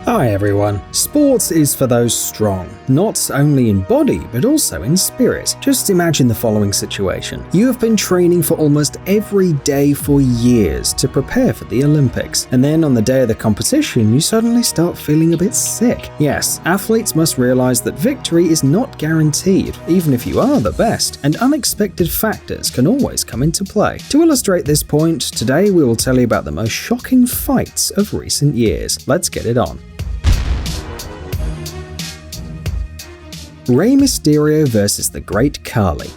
Hi everyone. Sports is for those strong, not only in body but also in spirit. Just imagine the following situation. You have been training for almost every day for years to prepare for the Olympics, and then on the day of the competition you suddenly start feeling a bit sick. Yes, athletes must realize that victory is not guaranteed, even if you are the best, and unexpected factors can always come into play. To illustrate this point, today we will tell you about the most shocking fights of recent years. Let's get it on. Rey Mysterio versus the Great Khali.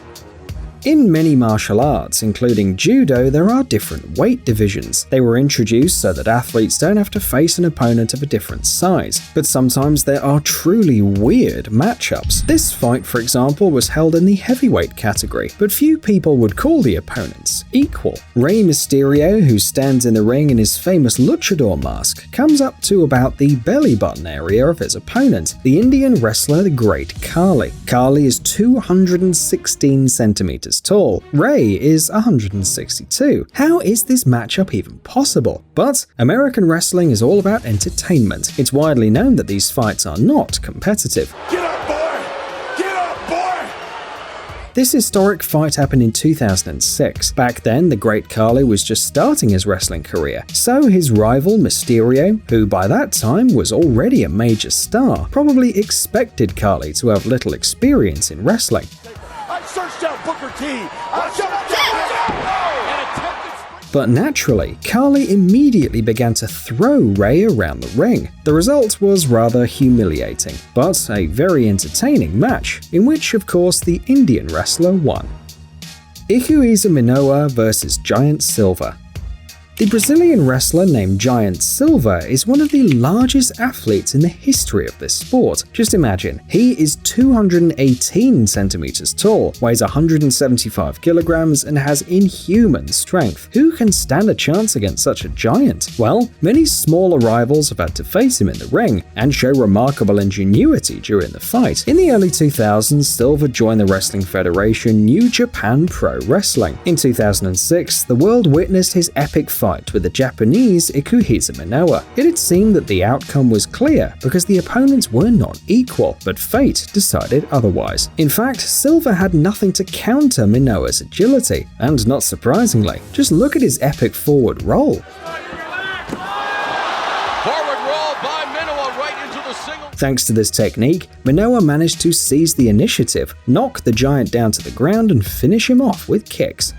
In many martial arts, including judo, there are different weight divisions. They were introduced so that athletes don't have to face an opponent of a different size, but sometimes there are truly weird matchups. This fight, for example, was held in the heavyweight category, but few people would call the opponents equal. Rey Mysterio, who stands in the ring in his famous luchador mask, comes up to about the belly button area of his opponent, the Indian wrestler the Great Khali. Khali is 216 centimeters tall. Rey is 162. How is this matchup even possible? But American wrestling is all about entertainment. It's widely known that these fights are not competitive. Get up, boy! Get up, boy! This historic fight happened in 2006. Back then, the Great Khali was just starting his wrestling career, so his rival Mysterio, who by that time was already a major star, probably expected Khali to have little experience in wrestling. I searched out Booker T. But naturally, Khali immediately began to throw Rey around the ring. The result was rather humiliating, but a very entertaining match, in which of course the Indian wrestler won. Ikuiza Minoa versus Giant Silva. The Brazilian wrestler named Giant Silva is one of the largest athletes in the history of this sport. Just imagine, he is 218 centimeters tall, weighs 175 kilograms, and has inhuman strength. Who can stand a chance against such a giant? Well, many smaller rivals have had to face him in the ring and show remarkable ingenuity during the fight. In the early 2000s, Silva joined the wrestling federation New Japan Pro Wrestling. In 2006, the world witnessed his epic fight with the Japanese Ikuiza Minoa. It had seemed that the outcome was clear because the opponents were not equal, but fate decided otherwise. In fact, Silva had nothing to counter Minoa's agility, and not surprisingly, just look at his epic forward roll. Thanks to this technique, Minoa managed to seize the initiative, knock the giant down to the ground, and finish him off with kicks.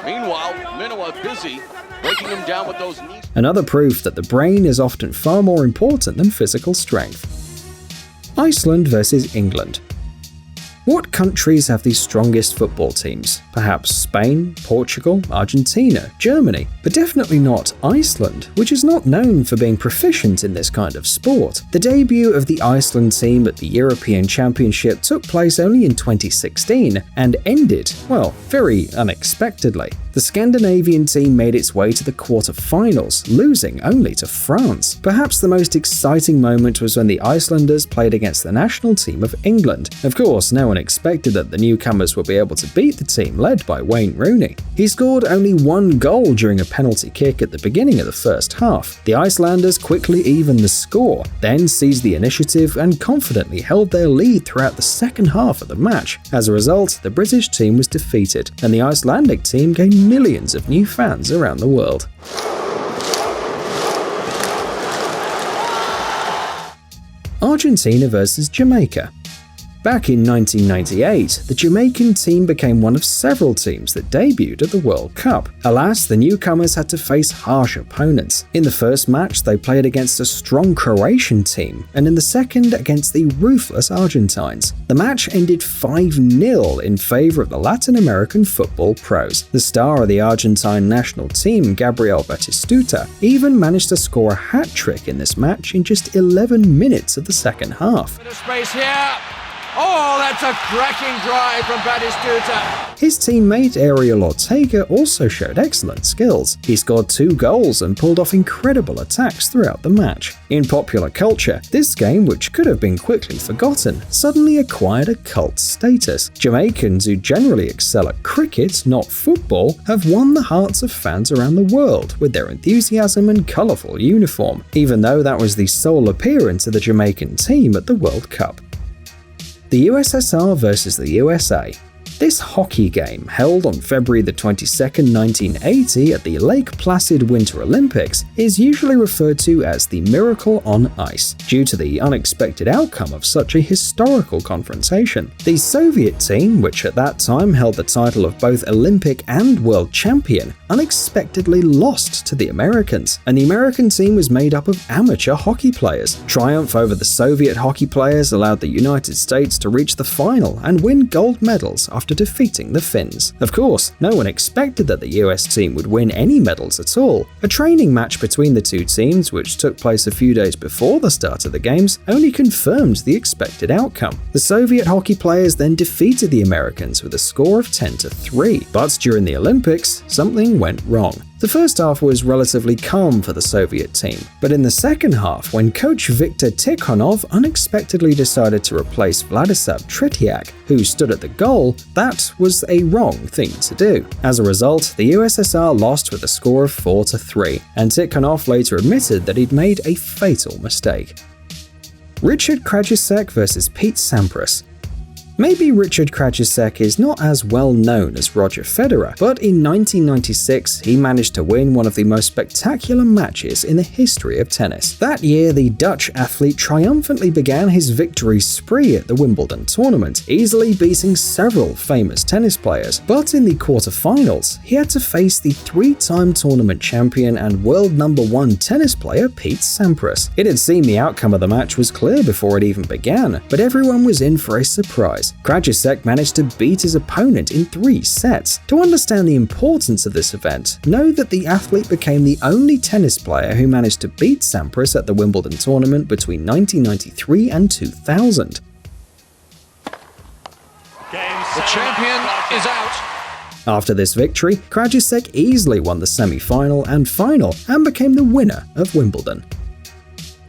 Meanwhile, Minoa busy breaking him down with those knees. Another proof that the brain is often far more important than physical strength. Iceland versus England. What countries have the strongest football teams? Perhaps Spain, Portugal, Argentina, Germany, but definitely not Iceland, which is not known for being proficient in this kind of sport. The debut of the Iceland team at the European Championship took place only in 2016 and ended, well, very unexpectedly. The Scandinavian team made its way to the quarter-finals, losing only to France. Perhaps the most exciting moment was when the Icelanders played against the national team of England. Of course, no one expected that the newcomers would be able to beat the team led by Wayne Rooney. He scored only one goal during a penalty kick at the beginning of the first half. The Icelanders quickly evened the score, then seized the initiative and confidently held their lead throughout the second half of the match. As a result, the British team was defeated, and the Icelandic team gained millions of new fans around the world. Argentina versus Jamaica. Back in 1998, the Jamaican team became one of several teams that debuted at the World Cup. Alas, the newcomers had to face harsh opponents. In the first match, they played against a strong Croatian team, and in the second against the ruthless Argentines. The match ended 5-0 in favor of the Latin American football pros. The star of the Argentine national team, Gabriel Batistuta, even managed to score a hat-trick in this match in just 11 minutes of the second half. Space here. Oh, that's a cracking drive from Batistuta. His teammate Ariel Ortega also showed excellent skills. He scored 2 goals and pulled off incredible attacks throughout the match. In popular culture, this game, which could have been quickly forgotten, suddenly acquired a cult status. Jamaicans who generally excel at cricket, not football, have won the hearts of fans around the world with their enthusiasm and colourful uniform, even though that was the sole appearance of the Jamaican team at the World Cup. The USSR versus the USA. This hockey game, held on February the 22nd, 1980 at the Lake Placid Winter Olympics, is usually referred to as the Miracle on Ice, due to the unexpected outcome of such a historical confrontation. The Soviet team, which at that time held the title of both Olympic and World Champion, unexpectedly lost to the Americans, and the American team was made up of amateur hockey players. Triumph over the Soviet hockey players allowed the United States to reach the final and win gold medals after defeating the Finns. Of course, no one expected that the US team would win any medals at all. A training match between the two teams, which took place a few days before the start of the games, only confirmed the expected outcome. The Soviet hockey players then defeated the Americans with a score of 10-3, but during the Olympics, something went wrong. The first half was relatively calm for the Soviet team, but in the second half, when coach Viktor Tikhonov unexpectedly decided to replace Vladislav Tretiak, who stood at the goal, that was a wrong thing to do. As a result, the USSR lost with a score of 4-3, and Tikhonov later admitted that he'd made a fatal mistake. Richard Krajicek versus Pete Sampras. Maybe Richard Krajicek is not as well known as Roger Federer, but in 1996 he managed to win one of the most spectacular matches in the history of tennis. That year, the Dutch athlete triumphantly began his victory spree at the Wimbledon tournament, easily beating several famous tennis players. But in the quarterfinals, he had to face the 3-time tournament champion and world #1 tennis player Pete Sampras. It had seemed the outcome of the match was clear before it even began, but everyone was in for a surprise. Krajicek managed to beat his opponent in 3 sets. To understand the importance of this event, know that the athlete became the only tennis player who managed to beat Sampras at the Wimbledon tournament between 1993 and 2000. The champion is out. After this victory, Krajicek easily won the semi-final and final and became the winner of Wimbledon.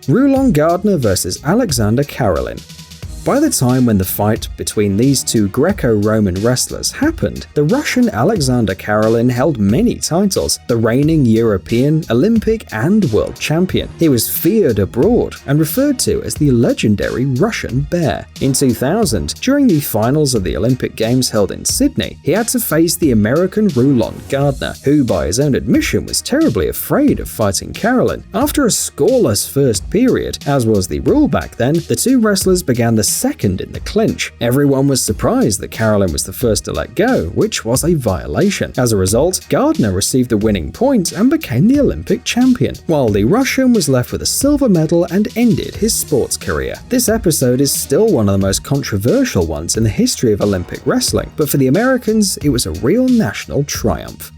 Rulon Gardner versus Alexander Karelin. By the time when the fight between these two Greco-Roman wrestlers happened, the Russian Alexander Karelin held many titles, the reigning European, Olympic, and World Champion. He was feared abroad and referred to as the legendary Russian Bear. In 2000, during the finals of the Olympic Games held in Sydney, he had to face the American Rulon Gardner, who by his own admission was terribly afraid of fighting Karelin. After a scoreless first period, as was the rule back then, the two wrestlers began the second in the clinch. Everyone was surprised that Karelin was the first to let go, which was a violation. As a result, Gardner received the winning point and became the Olympic champion, while the Russian was left with a silver medal and ended his sports career. This episode is still one of the most controversial ones in the history of Olympic wrestling, but for the Americans, it was a real national triumph.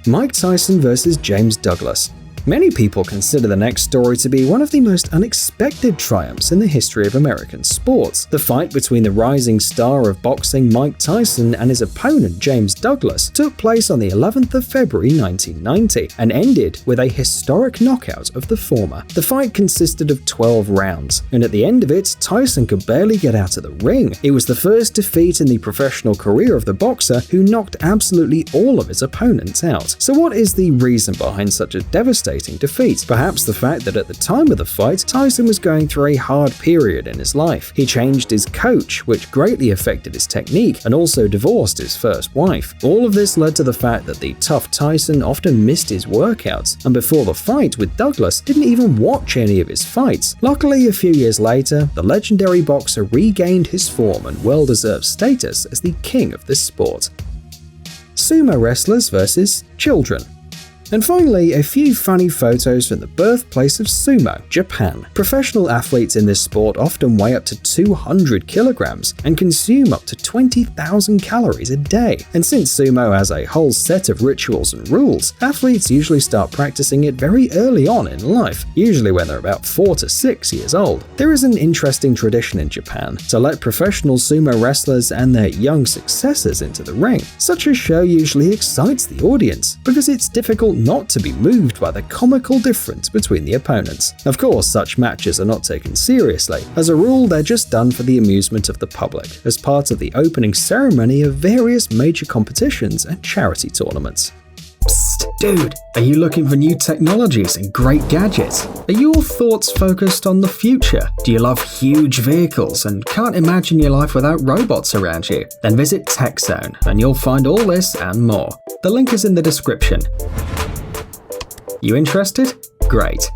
Mike Tyson versus James Douglas. Many people consider the next story to be one of the most unexpected triumphs in the history of American sports. The fight between the rising star of boxing Mike Tyson and his opponent James Douglas took place on the 11th of February 1990 and ended with a historic knockout of the former. The fight consisted of 12 rounds, and at the end of it, Tyson could barely get out of the ring. It was the first defeat in the professional career of the boxer, who knocked absolutely all of his opponents out. So what is the reason behind such a devastating defeat? Perhaps the fact that at the time of the fight, Tyson was going through a hard period in his life. He changed his coach, which greatly affected his technique, and also divorced his first wife. All of this led to the fact that the tough Tyson often missed his workouts, and before the fight with Douglas, didn't even watch any of his fights. Luckily, a few years later, the legendary boxer regained his form and well-deserved status as the king of this sport. Sumo wrestlers versus children. And finally, a few funny photos from the birthplace of sumo, Japan. Professional athletes in this sport often weigh up to 200 kilograms and consume up to 20,000 calories a day. And since sumo has a whole set of rituals and rules, athletes usually start practicing it very early on in life, usually when they're about 4 to 6 years old. There is an interesting tradition in Japan to let professional sumo wrestlers and their young successors into the ring. Such a show usually excites the audience because it's difficult not to be moved by the comical difference between the opponents. Of course, such matches are not taken seriously. As a rule, they're just done for the amusement of the public, as part of the opening ceremony of various major competitions and charity tournaments. Psst, dude, are you looking for new technologies and great gadgets? Are your thoughts focused on the future? Do you love huge vehicles and can't imagine your life without robots around you? Then visit TechZone and you'll find all this and more. The link is in the description. You interested? Great.